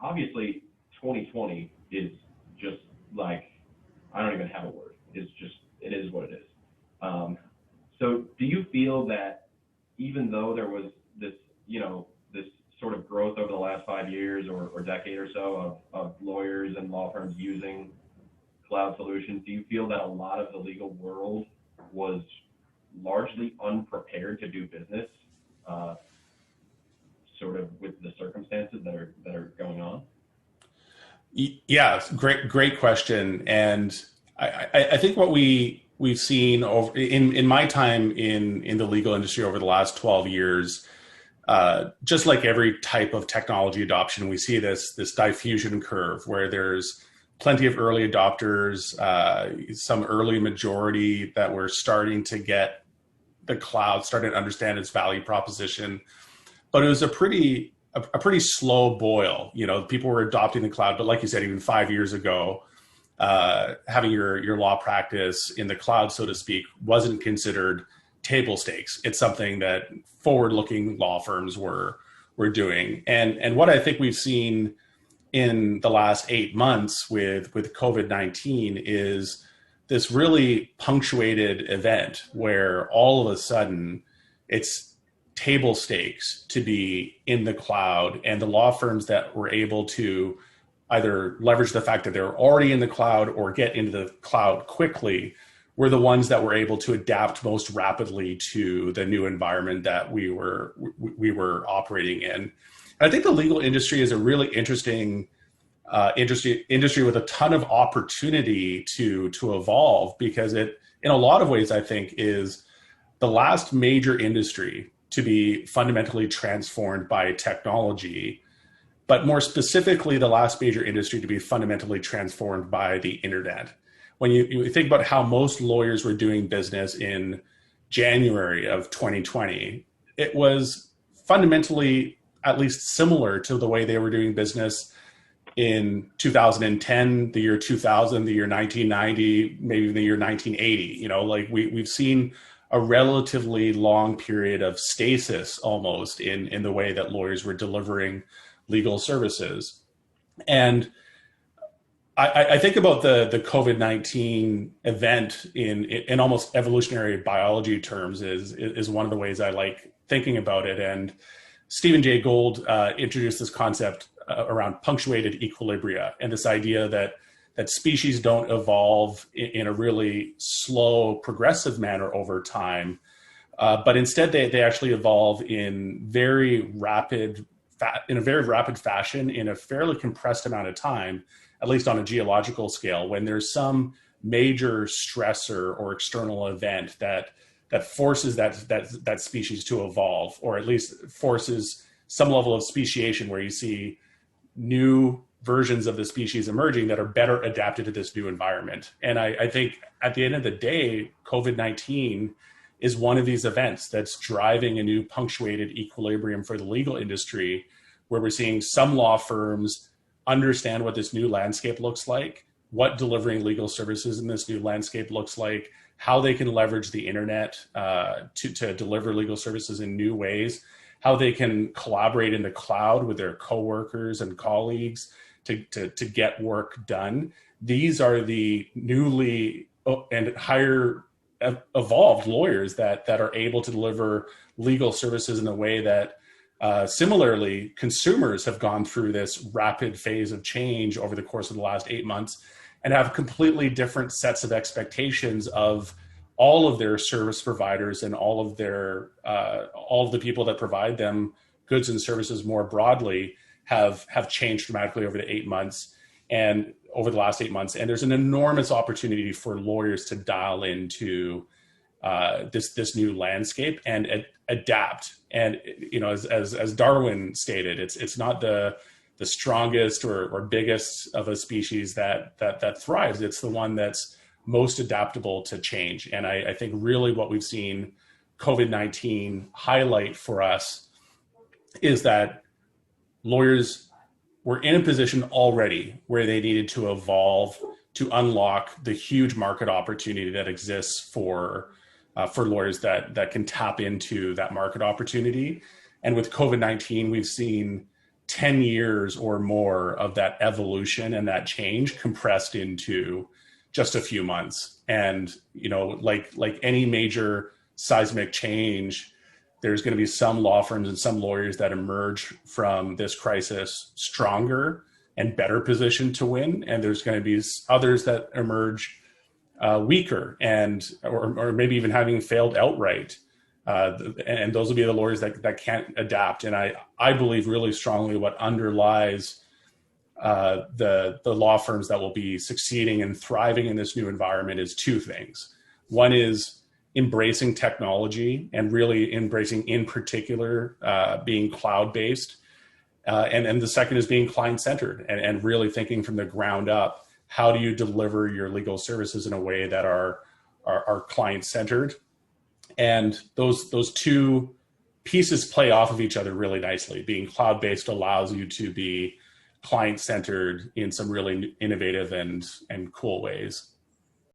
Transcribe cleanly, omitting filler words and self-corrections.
obviously 2020 is just like, I don't even have a word. It's just, it is what it is. Um, so do you feel that even though there was this, this sort of growth over the last 5 years or decade or so of lawyers and law firms using cloud solutions, do you feel that a lot of the legal world was largely unprepared to do business, uh, sort of with the circumstances that are going on? Yeah, great question. And I think what we've seen over in my time in the legal industry over the last 12 years, just like every type of technology adoption, we see this diffusion curve where there's plenty of early adopters, some early majority that were starting to get the cloud, starting to understand its value proposition. But it was a pretty slow boil. People were adopting the cloud, but like you said, even 5 years ago, having your law practice in the cloud, so to speak, wasn't considered table stakes. It's something that forward-looking law firms were doing. And what I think we've seen in the last 8 months with COVID-19 is this really punctuated event where all of a sudden it's table stakes to be in the cloud, and the law firms that were able to either leverage the fact that they're already in the cloud or get into the cloud quickly were the ones that were able to adapt most rapidly to the new environment that we were operating in. I think the legal industry is a really interesting industry with a ton of opportunity to evolve, because it, in a lot of ways, I think, is the last major industry to be fundamentally transformed by technology, but more specifically, the last major industry to be fundamentally transformed by the internet. When you think about how most lawyers were doing business in January of 2020, it was fundamentally at least similar to the way they were doing business in 2010, the year 2000, the year 1990, maybe the year 1980. Like we've seen a relatively long period of stasis almost in the way that lawyers were delivering legal services. And I think about the COVID-19 event in almost evolutionary biology terms is one of the ways I like thinking about it. And Stephen Jay Gould introduced this concept around punctuated equilibria, and this idea that species don't evolve in a really slow, progressive manner over time, but instead they actually evolve in a very rapid fashion in a fairly compressed amount of time, at least on a geological scale, when there's some major stressor or external event that forces that species to evolve, or at least forces some level of speciation where you see new versions of the species emerging that are better adapted to this new environment. And I think at the end of the day, COVID-19 is one of these events that's driving a new punctuated equilibrium for the legal industry, where we're seeing some law firms understand what this new landscape looks like, what delivering legal services in this new landscape looks like, how they can leverage the internet to deliver legal services in new ways, how they can collaborate in the cloud with their coworkers and colleagues to get work done. These are the newly and higher evolved lawyers that are able to deliver legal services in a way that similarly consumers have gone through this rapid phase of change over the course of the last 8 months and have completely different sets of expectations of all of their service providers and all of the people that provide them goods and services more broadly have changed dramatically over the 8 months and over the last 8 months. And there's an enormous opportunity for lawyers to dial into this new landscape and adapt. And as Darwin stated, it's not the strongest or biggest of a species that thrives. It's the one that's most adaptable to change. And I think really what we've seen COVID-19 highlight for us is that lawyers were in a position already where they needed to evolve to unlock the huge market opportunity that exists for lawyers that can tap into that market opportunity. And with COVID-19, we've seen 10 years or more of that evolution and that change compressed into just a few months. And, like any major seismic change, there's going to be some law firms and some lawyers that emerge from this crisis stronger and better positioned to win. And there's going to be others that emerge weaker or maybe even having failed outright. And those will be the lawyers that can't adapt. And I believe really strongly what underlies the law firms that will be succeeding and thriving in this new environment is two things. One is embracing technology and really embracing, in particular, being cloud-based. And the second is being client-centered and really thinking from the ground up, how do you deliver your legal services in a way that are client-centered? And those two pieces play off of each other really nicely. Being cloud-based allows you to be client-centered in some really innovative and cool ways.